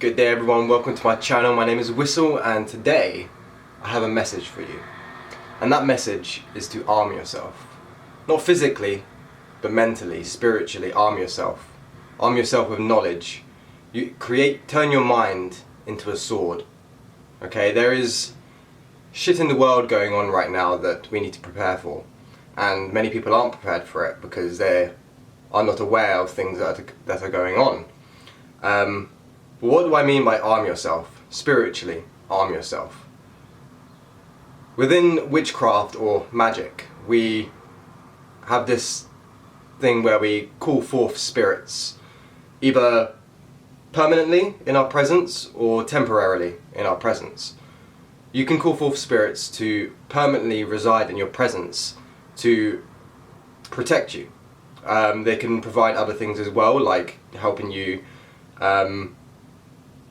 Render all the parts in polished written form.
Good day everyone, welcome to my channel. My name is Wysol and today I have a message for you. And that message is to arm yourself. Not physically, but mentally, spiritually, arm yourself. Arm yourself with knowledge. Turn your mind into a sword. Okay, there is shit in the world going on right now that we need to prepare for. And many people aren't prepared for it because they are not aware of things that are going on. What do I mean by arm yourself? Spiritually, arm yourself. Within witchcraft or magic, we have this thing where we call forth spirits, either permanently in our presence or temporarily in our presence. You can call forth spirits to permanently reside in your presence to protect you. They can provide other things as well, like helping you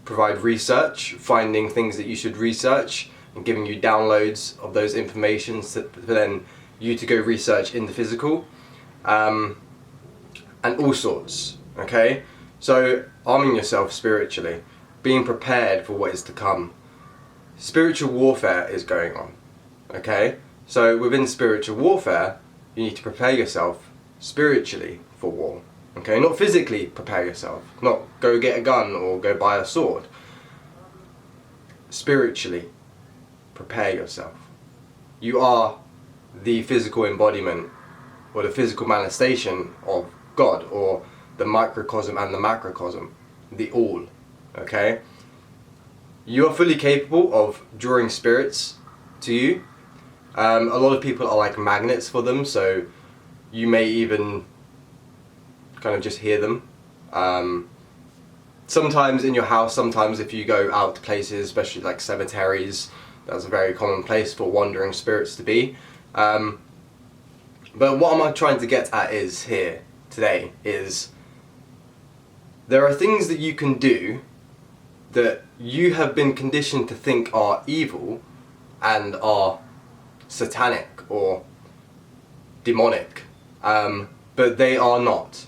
provide research, finding things that you should research, and giving you downloads of those information for then you to go research in the physical, and all sorts. Okay, so arming yourself spiritually, being prepared for what is to come. Spiritual warfare is going on. Okay, so within spiritual warfare, you need to prepare yourself spiritually for war. Okay, not physically prepare yourself, not go get a gun or go buy a sword. Spiritually prepare yourself. You are the physical embodiment or the physical manifestation of God, or the microcosm and the macrocosm, the all. Okay? You are fully capable of drawing spirits to you. A lot of people are like magnets for them, so you may even kind of just hear them. Sometimes in your house, sometimes if you go out to places, especially like cemeteries, that's a very common place for wandering spirits to be. But what I'm trying to get at is here today is there are things that you can do that you have been conditioned to think are evil and are satanic or demonic, but they are not.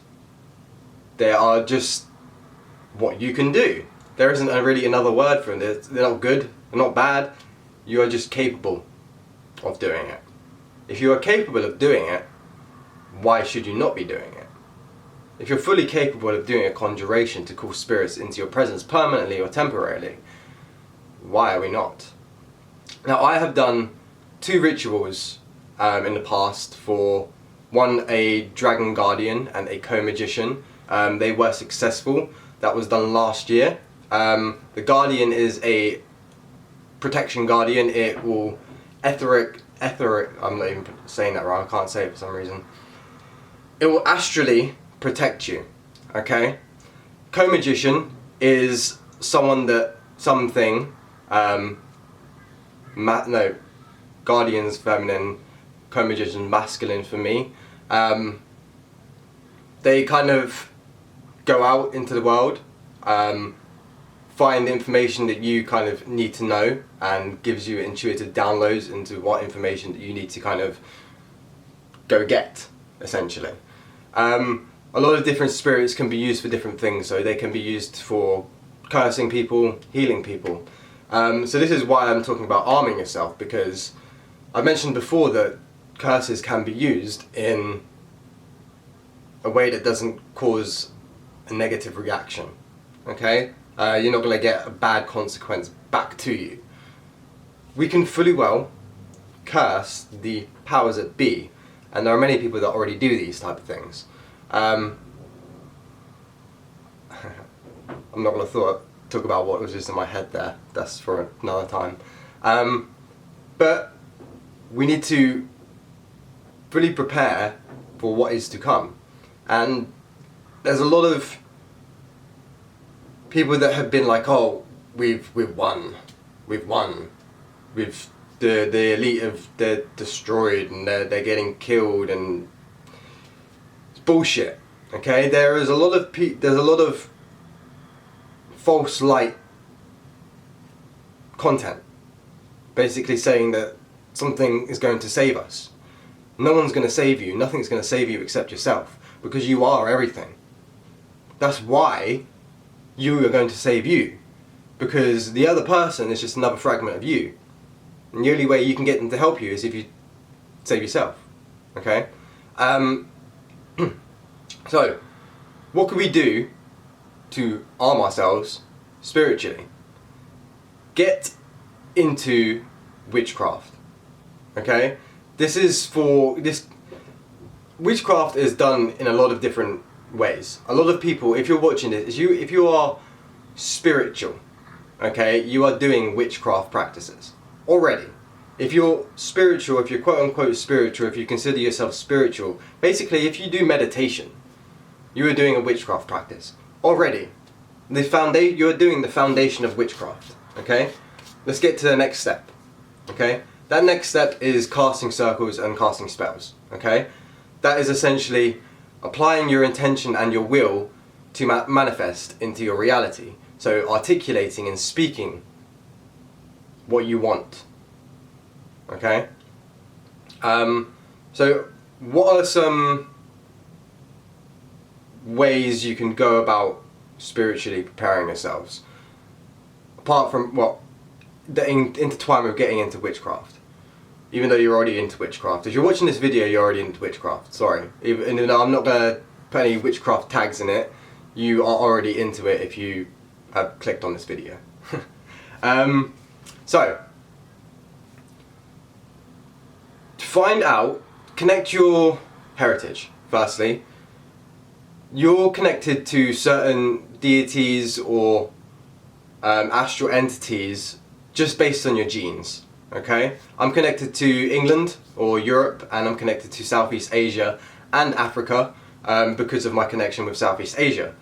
They are just what you can do. There isn't really another word for them. They're not good, they're not bad. You are just capable of doing it. If you are capable of doing it, why should you not be doing it? If you're fully capable of doing a conjuration to call spirits into your presence permanently or temporarily, why are we not? Now, I have done 2 rituals in the past for one, a dragon guardian and a co-magician. They were successful. That was done last year. The guardian is a protection guardian. It will etheric, I'm not even saying that right, I can't say it for some reason. It will astrally protect you, okay? Co-magician is guardian's feminine, co-magician masculine for me. They kind of go out into the world, find information that you kind of need to know, and gives you intuitive downloads into what information that you need to kind of go get, essentially. A lot of different spirits can be used for different things, so they can be used for cursing people, healing people. So this is why I'm talking about arming yourself, because I mentioned before that curses can be used in a way that doesn't cause a negative reaction. Okay? You're not going to get a bad consequence back to you. We can fully well curse the powers that be, and there are many people that already do these type of things. I'm not going to talk about what was just in my head there. That's for another time. But we need to fully prepare for what is to come. And there's a lot of people that have been like, oh, we've won, the elite they're destroyed and they're getting killed, and it's bullshit. Okay, there's a lot of false light content, basically saying that something is going to save us. No one's going to save you. Nothing's going to save you except yourself, because you are everything. That's why you are going to save you. because the other person is just another fragment of you. And the only way you can get them to help you is if you save yourself. Okay? So, what can we do to arm ourselves spiritually? Get into witchcraft. Okay? Witchcraft is done in a lot of different ways. A lot of people, if you're watching this, if you are spiritual, okay, you are doing witchcraft practices already. If you're spiritual, if you're quote unquote spiritual, if you consider yourself spiritual, basically if you do meditation, you are doing a witchcraft practice already. You're doing the foundation of witchcraft. Okay, let's get to the next step. Okay, that next step is casting circles and casting spells. Okay, that is essentially applying your intention and your will to manifest into your reality. So articulating and speaking what you want. Okay? So what are some ways you can go about spiritually preparing yourselves? Apart from, the intertwine with getting into witchcraft. Even though you're already into witchcraft. If you're watching this video, you're already into witchcraft. Sorry. Even though I'm not going to put any witchcraft tags in it, you are already into it if you have clicked on this video. So, to find out, connect your heritage, firstly. You're connected to certain deities or astral entities just based on your genes. Okay, I'm connected to England or Europe, and I'm connected to Southeast Asia and Africa because of my connection with Southeast Asia.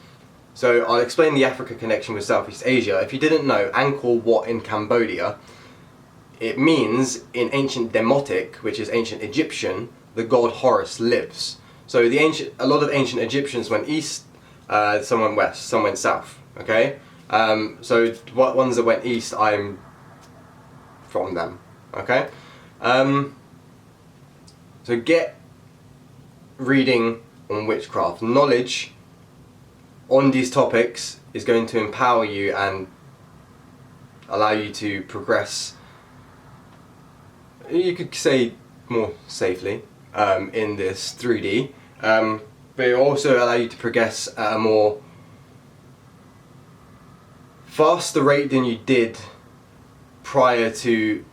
So I'll explain the Africa connection with Southeast Asia. If you didn't know, Angkor Wat in Cambodia, it means in ancient Demotic, which is ancient Egyptian, the god Horus lives. So a lot of ancient Egyptians went east, some went west, some went south. Okay, so what ones that went east, I'm from them. Okay, so get reading on witchcraft. Knowledge on these topics is going to empower you and allow you to progress, you could say, more safely in this 3D, but it also allow you to progress at a more faster rate than you did prior to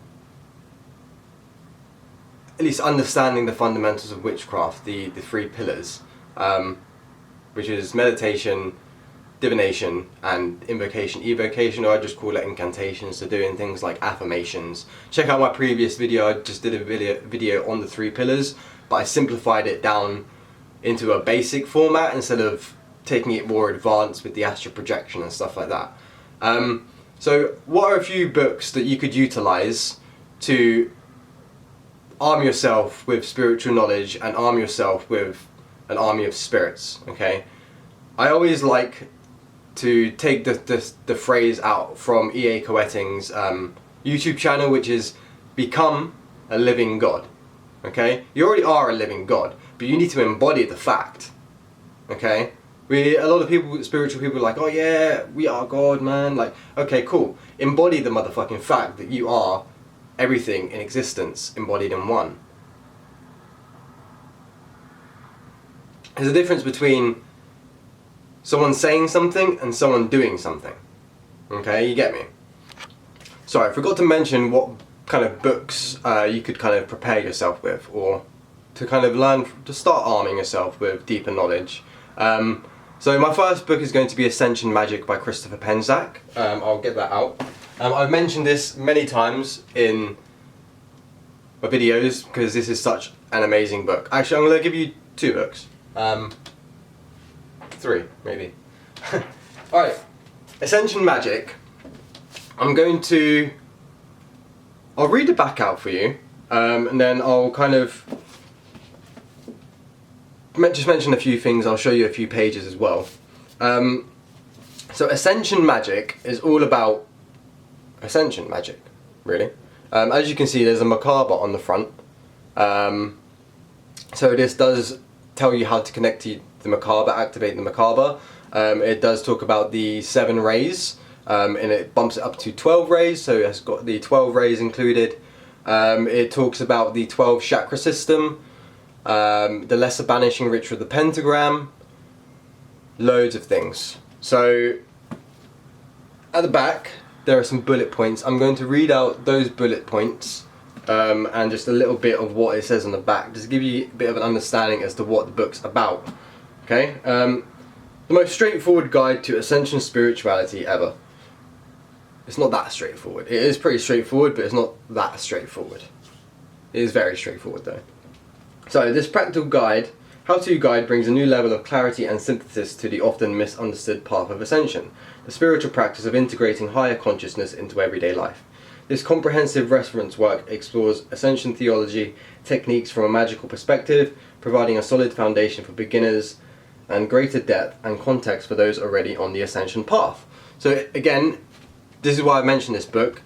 at least understanding the fundamentals of witchcraft, the three pillars, which is meditation, divination, and invocation. Evocation, or I just call it incantations, so doing things like affirmations. Check out my previous video, I just did a video on the three pillars, but I simplified it down into a basic format instead of taking it more advanced with the astral projection and stuff like that. So what are a few books that you could utilize to arm yourself with spiritual knowledge and arm yourself with an army of spirits? Okay, I always like to take the phrase out from E.A. Coetting's YouTube channel, which is become a living God. Okay, you already are a living God, but you need to embody the fact. Okay, a lot of people, spiritual people, are like, oh yeah, we are God, man. Like, okay, cool. Embody the motherfucking fact that you are everything in existence embodied in one. There's a difference between someone saying something and someone doing something. Okay, you get me? Sorry, I forgot to mention what kind of books you could kind of prepare yourself with, or to kind of learn, to start arming yourself with deeper knowledge. So my first book is going to be Ascension Magic by Christopher Penczak. I'll get that out. I've mentioned this many times in my videos because this is such an amazing book. Actually, I'm going to give you two books. Three, maybe. Alright, Ascension Magic. I'll read the back out for you, and then I'll kind of just mention a few things. I'll show you a few pages as well. So Ascension Magic is all about Ascension Magic, really. As you can see, there's a macabre on the front. So this does tell you how to connect to the macabre, activate the macabre. It does talk about the 7 rays, and it bumps it up to 12 rays, so it's got the 12 rays included. It talks about the 12 chakra system, the lesser banishing ritual of the pentagram, loads of things. So at the back there are some bullet points. I'm going to read out those bullet points and just a little bit of what it says on the back, just to give you a bit of an understanding as to what the book's about. Okay, the most straightforward guide to Ascension spirituality ever. It's not that straightforward. It is pretty straightforward, but it's not that straightforward. It is very straightforward though. So this practical guide, how-to guide, brings a new level of clarity and synthesis to the often misunderstood path of Ascension, the spiritual practice of integrating higher consciousness into everyday life. This comprehensive reference work explores Ascension theology, techniques from a magical perspective, providing a solid foundation for beginners and greater depth and context for those already on the Ascension path. So again, this is why I mentioned this book.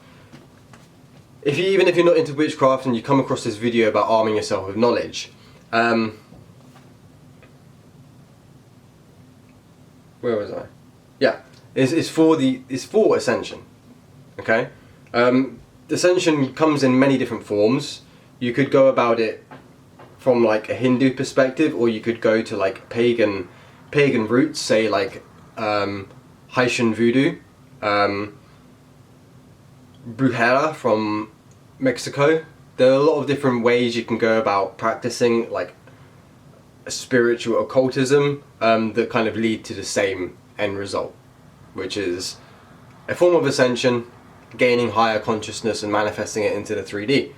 Even if you're not into witchcraft and you come across this video about arming yourself with knowledge, where was I? Yeah, it's for Ascension. Okay, Ascension comes in many different forms. You could go about it from like a Hindu perspective, or you could go to like pagan roots, say like Haitian voodoo, brujeria from Mexico. There are a lot of different ways you can go about practicing like a spiritual occultism that kind of lead to the same end result, which is a form of ascension, gaining higher consciousness and manifesting it into the 3D.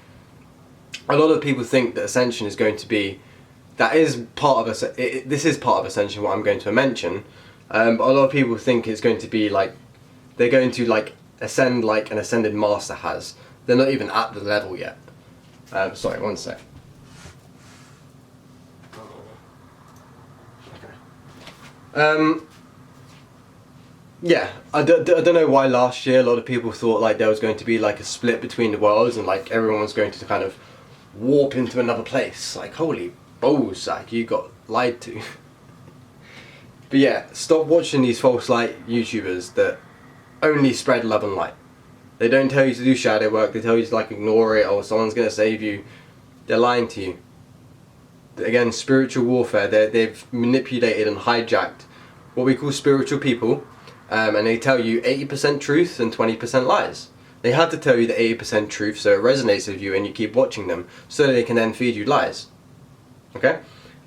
A lot of people think that ascension is going to be, this is part of ascension, what I'm going to mention, but a lot of people think it's going to be like, they're going to like ascend like an ascended master has. They're not even at the level yet. Sorry, one sec. Okay. Yeah, I don't know why last year a lot of people thought like there was going to be like a split between the worlds and like everyone was going to kind of warp into another place. Like, holy balls, like you got lied to. But yeah, stop watching these false light YouTubers that only spread love and light. They don't tell you to do shadow work, they tell you to like ignore it, or someone's going to save you. They're lying to you. Again, spiritual warfare, they've manipulated and hijacked what we call spiritual people, and they tell you 80% truth and 20% lies. They have to tell you the 80% truth so it resonates with you and you keep watching them, so they can then feed you lies. Okay?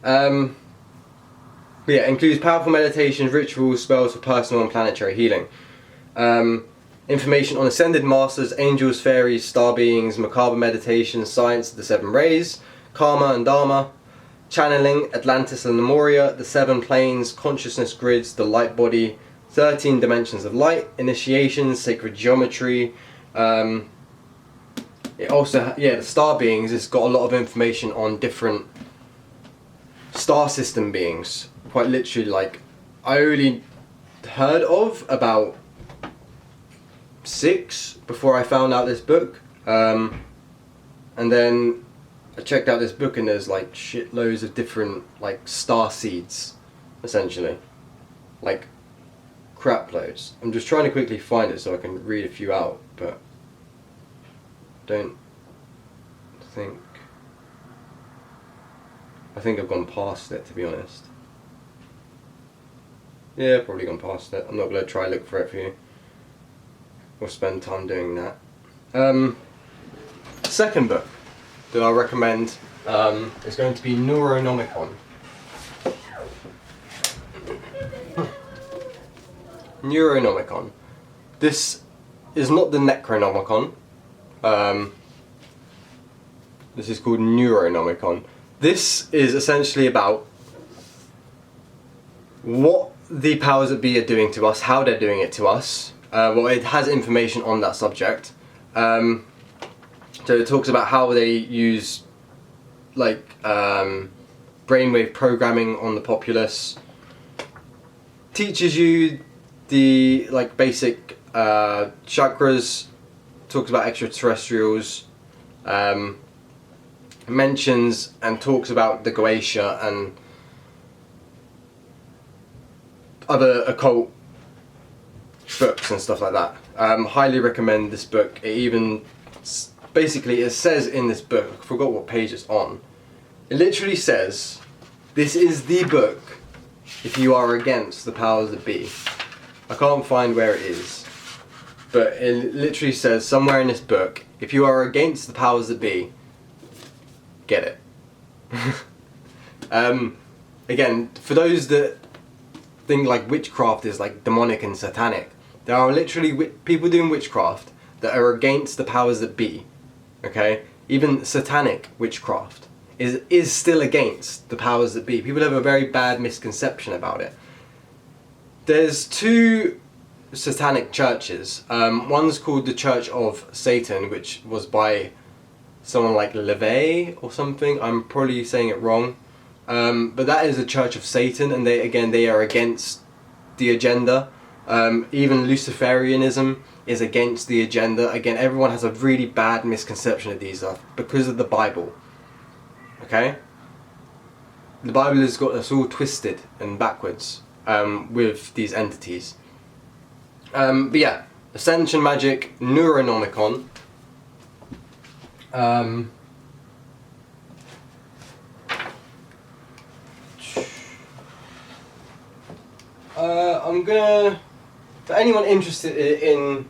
Yeah, it includes powerful meditations, rituals, spells for personal and planetary healing. Information on ascended masters, angels, fairies, star beings, macabre meditations, science of the 7 rays, karma and dharma, channeling, Atlantis and Lemuria, the 7 planes, consciousness grids, the light body, 13 dimensions of light, initiations, sacred geometry. It also, yeah, the star beings, it's got a lot of information on different star system beings. Quite literally, like, I only heard of about 6 before I found out this book, and then I checked out this book and there's like shitloads of different like star seeds, essentially, like crap loads. I'm just trying to quickly find it so I can read a few out, but I think I've gone past it, to be honest. Yeah, probably gone past it. I'm not going to try and look for it for you or spend time doing that. Second book that I recommend is going to be Neuronomicon. Neuronomicon. This is not the Necronomicon. This is called Neuronomicon. This is essentially about what the powers that be are doing to us, how they're doing it to us. Well, it has information on that subject. So it talks about how they use like brainwave programming on the populace, teaches you the like basic chakras, talks about extraterrestrials, mentions and talks about the Goetia and other occult books and stuff like that. Highly recommend this book. It even, basically it says in this book, I forgot what page it's on, it literally says, this is the book if you are against the powers that be. I can't find where it is, but it literally says somewhere in this book, if you are against the powers that be, get it. Again, for those that think like witchcraft is like demonic and satanic, there are literally people doing witchcraft that are against the powers that be. Okay, even satanic witchcraft is still against the powers that be. People have a very bad misconception about it. There's two satanic churches. One's called the Church of Satan, which was by someone like LaVey or something. I'm probably saying it wrong. But that is a Church of Satan, and they are against the agenda. Even Luciferianism is against the agenda. Again, everyone has a really bad misconception of these stuff because of the Bible. Okay? The Bible has got us all twisted and backwards with these entities. But yeah, Ascension Magic, Neuronomicon. I'm gonna, for anyone interested in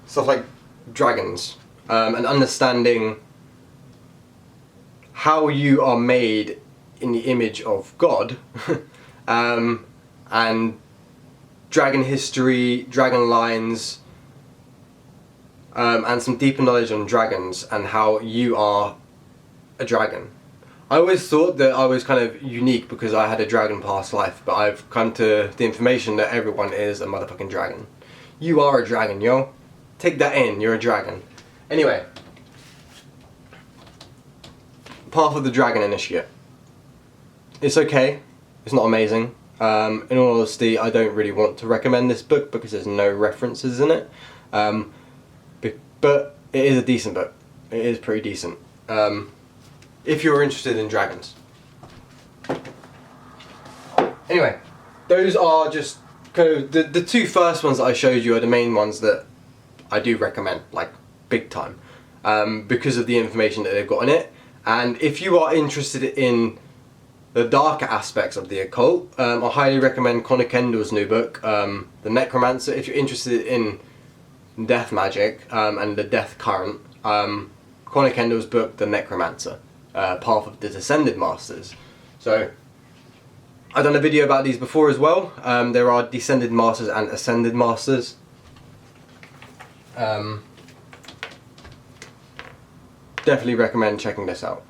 stuff like dragons, and understanding how you are made in the image of God, and dragon history, dragon lines, and some deeper knowledge on dragons and how you are a dragon. I always thought that I was kind of unique because I had a dragon past life, but I've come to the information that everyone is a motherfucking dragon. You are a dragon, yo. Take that in, you're a dragon. Anyway. Path of the Dragon Initiate. It's okay. It's not amazing. In all honesty, I don't really want to recommend this book because there's no references in it. But it is a decent book. It is pretty decent. If you're interested in dragons. Anyway, those are just kind of the two first ones that I showed you are the main ones that I do recommend, like big time, because of the information that they've got in it. And if you are interested in the darker aspects of the occult, I highly recommend Connor Kendall's new book, The Necromancer. If you're interested in death magic and the death current, Connor Kendall's book, The Necromancer, Path of the Descended Masters. So, I've done a video about these before as well. There are Descended Masters and Ascended Masters. Definitely recommend checking this out.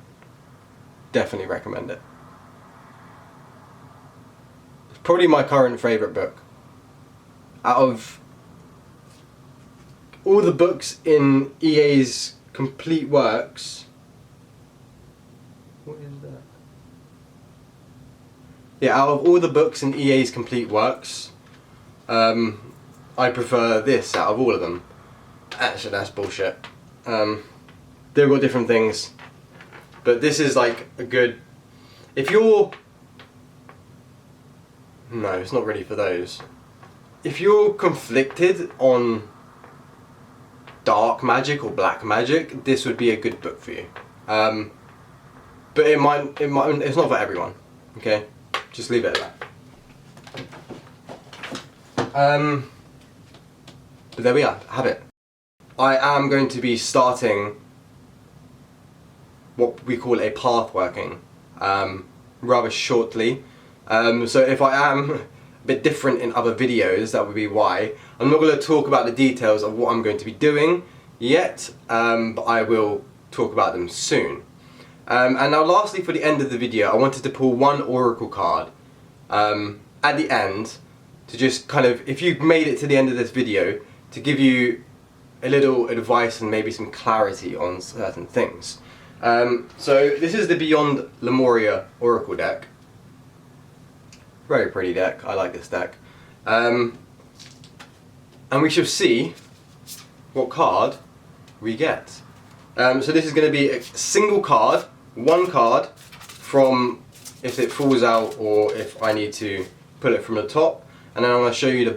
Definitely recommend it. It's probably my current favourite book. Out of all the books in EA's complete works... What is that? Yeah, out of all the books in EA's complete works, I prefer this out of all of them. Actually, that's bullshit. They've got different things, but this is like a good, if you're, no, it's not really for those. If you're conflicted on dark magic or black magic, this would be a good book for you. But it might, it's not for everyone, okay? Just leave it at that. But there we are, have it. I am going to be starting what we call a path working rather shortly. So if I am a bit different in other videos, that would be why. I'm not going to talk about the details of what I'm going to be doing yet, but I will talk about them soon. And now lastly, for the end of the video, I wanted to pull one oracle card at the end to just kind of, if you've made it to the end of this video, to give you a little advice and maybe some clarity on certain things. So this is the Beyond Lemuria Oracle deck. Very pretty deck, I like this deck. And we shall see what card we get. So this is going to be a single card, one card from if it falls out or if I need to pull it from the top, and then I'm going to show you the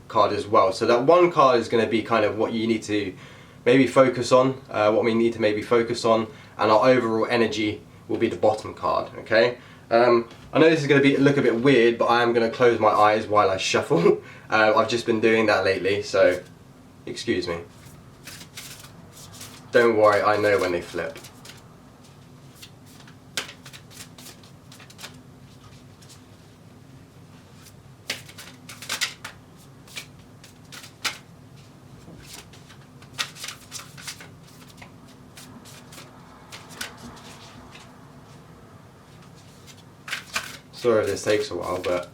card as well. So that one card is going to be kind of what you need to maybe focus on, what we need to maybe focus on, and our overall energy will be the bottom card, okay? I know this is going to look a bit weird, but I am going to close my eyes while I shuffle. I've just been doing that lately, so excuse me. Don't worry, I know when they flip. Sorry if this takes a while, but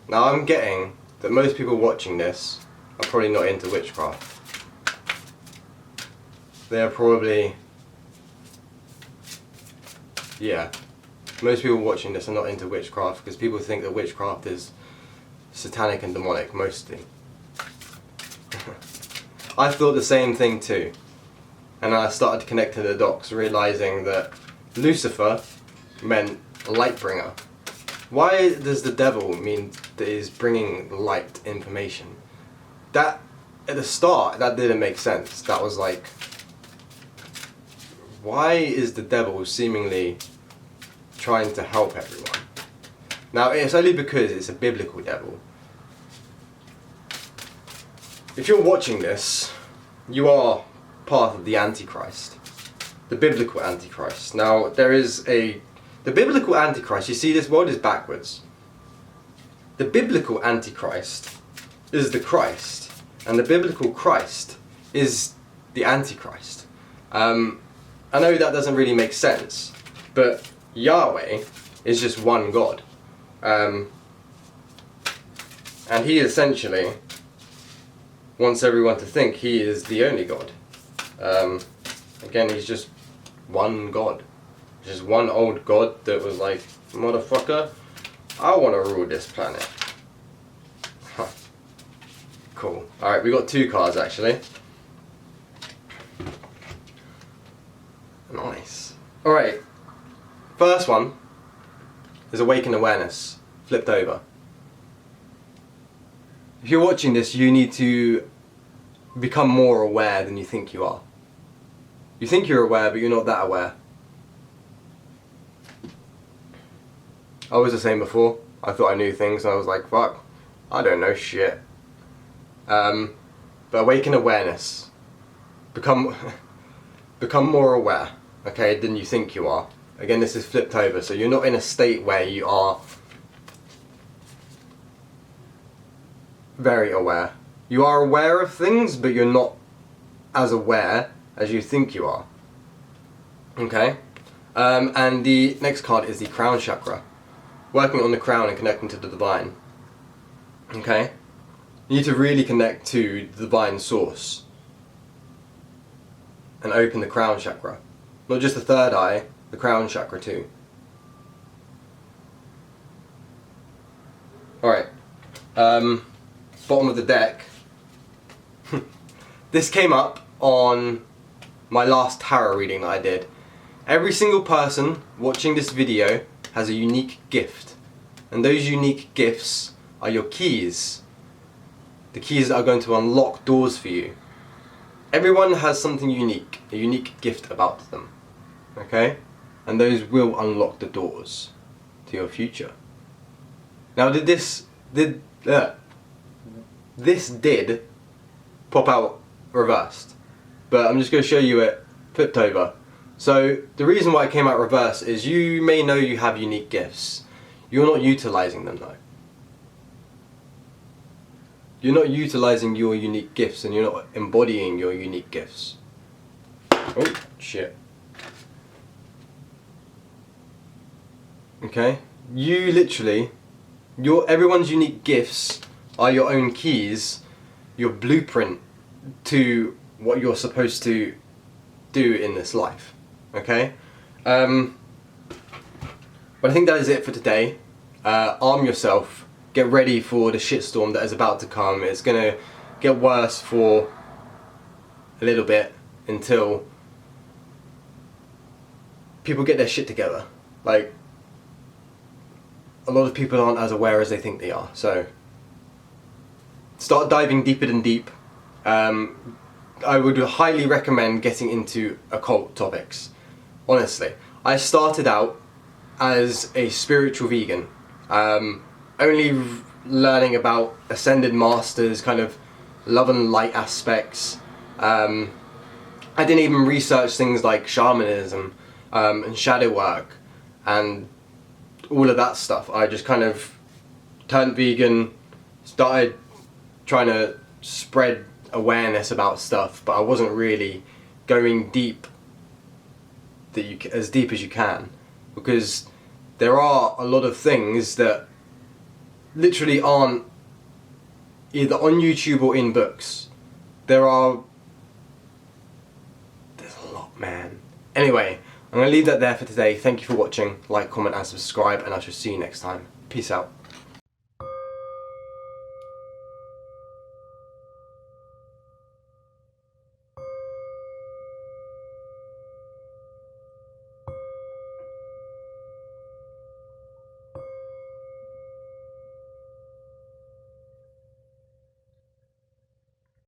now I'm getting that most people watching this are probably not into witchcraft. They're probably, yeah, most people watching this are not into witchcraft because people think that witchcraft is satanic and demonic, mostly. I thought the same thing too, and I started connecting the dots, realizing that Lucifer meant light bringer. Why does the devil mean that he's bringing light information? That, at the start, that didn't make sense. That was like, why is the devil seemingly trying to help everyone? Now, it's only because it's a biblical devil. If you're watching this, you are part of the Antichrist, the biblical Antichrist. Now, the biblical Antichrist, you see, this world is backwards. The biblical Antichrist is the Christ, and the biblical Christ is the Antichrist. I know that doesn't really make sense, but Yahweh is just one God. And he essentially wants everyone to think he is the only God. Again, he's just one God. Just one old God that was like, motherfucker, I want to rule this planet. Huh. Cool. Alright, we got two cards actually. Nice. Alright, first one is Awakened Awareness, flipped over. If you're watching this, you need to become more aware than you think you are. You think you're aware, but you're not that aware. I was the same before. I thought I knew things, and I was like, fuck, I don't know shit. But awaken awareness. Become more aware, okay, than you think you are. Again, this is flipped over, so you're not in a state where you are very aware. You are aware of things, but you're not as aware as you think you are. Okay? And the next card is the crown chakra. Working on the crown and connecting to the divine. Okay? You need to really connect to the divine source. And open the crown chakra. Not just the third eye, the crown chakra too. Alright. Bottom of the deck. This came up on my last tarot reading that I did. Every single person watching this video has a unique gift, and those unique gifts are your keys. The keys that are going to unlock doors for you. Everyone has something unique, a unique gift about them, okay? And those will unlock the doors to your future. Now this did pop out reversed, but I'm just going to show you it flipped over. So the reason why it came out reversed is you may know you have unique gifts. You're not utilizing them though. You're not utilizing your unique gifts, and you're not embodying your unique gifts. Oh, shit. Okay? You literally, everyone's unique gifts are your own keys, your blueprint to what you're supposed to do in this life. Okay? But I think that is it for today. Arm yourself. Get ready for the shitstorm that is about to come. It's gonna get worse for a little bit until people get their shit together. Like, a lot of people aren't as aware as they think they are. So, start diving deeper than deep. I would highly recommend getting into occult topics. Honestly, I started out as a spiritual vegan, only learning about ascended masters, kind of love and light aspects. I didn't even research things like shamanism and shadow work and all of that stuff. I just kind of turned vegan, started trying to spread awareness about stuff, but I wasn't really going deep, as deep as you can, because there are a lot of things that literally aren't either on YouTube or in books. There's a lot, man. Anyway, I'm going to leave that there for today. Thank you for watching. Like, comment and subscribe, and I shall see you next time. Peace out.